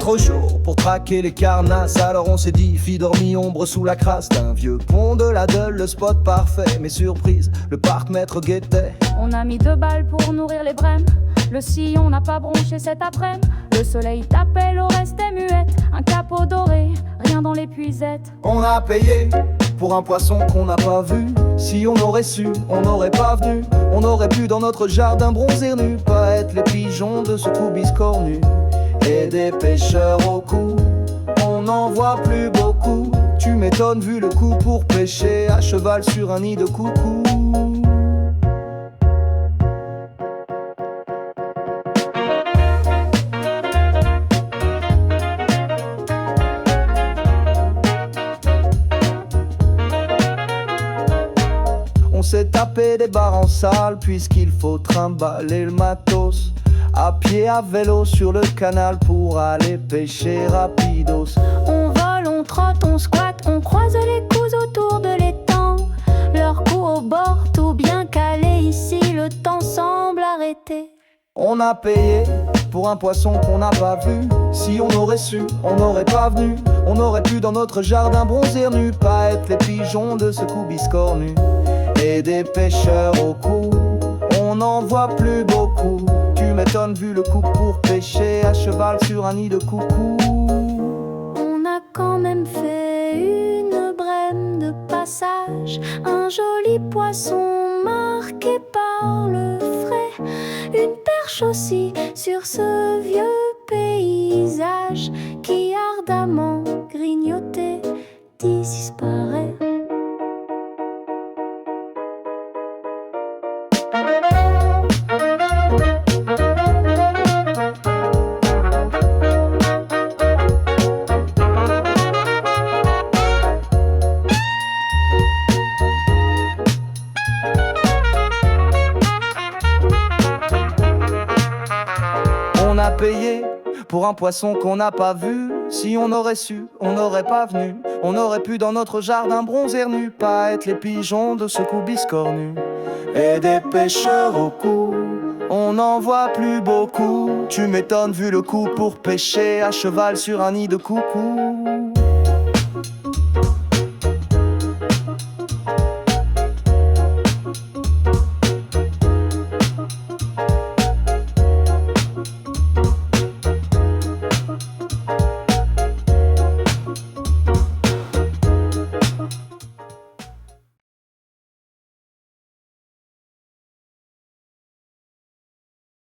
trop chaud pour traquer les carnasses. Alors on s'est dit, fille dormie, ombre sous la crasse d'un vieux pont de la Deule, le spot parfait. Mais surprise, le parc maître guettait. On a mis 2 balles pour nourrir les brèmes. Le sillon n'a pas bronché cet après-midi. Le soleil tapait, l'eau restait muette. Un capot doré, rien dans l'épuisette. On a payé pour un poisson qu'on n'a pas vu. Si on aurait su, on n'aurait pas venu. On aurait pu dans notre jardin bronzer nu, pas être les pigeons de ce coup biscornu. Et des pêcheurs au cou, on n'en voit plus beaucoup. Tu m'étonnes vu le coup pour pêcher à cheval sur un nid de coucou. On s'est tapé des barres en salle puisqu'il faut trimballer le matos. À pied, à vélo, sur le canal pour aller pêcher rapidos. On vole, on trotte, on squatte, on croise les coups autour de l'étang. Leur cou au bord, tout bien calé, ici le temps semble arrêter. On a payé pour un poisson qu'on n'a pas vu. Si on aurait su, on n'aurait pas venu. On aurait pu dans notre jardin bronzer nu, pas être les pigeons de ce coup biscornu. Et des pêcheurs au cou, on n'en voit plus beaucoup. Tu m'étonnes vu le coup pour pêcher à cheval sur un nid de coucou. On a quand même fait une brème de passage, un joli poisson marqué par le frais, une perche aussi sur ce vieux paysage qui ardemment grignoté disparaît. On a payé pour un poisson qu'on n'a pas vu. Si on aurait su, on n'aurait pas venu. On aurait pu dans notre jardin bronzer nu, pas être les pigeons de ce coup biscornu. Et des pêcheurs au cou, on n'en voit plus beaucoup. Tu m'étonnes vu le coup pour pêcher à cheval sur un nid de coucou.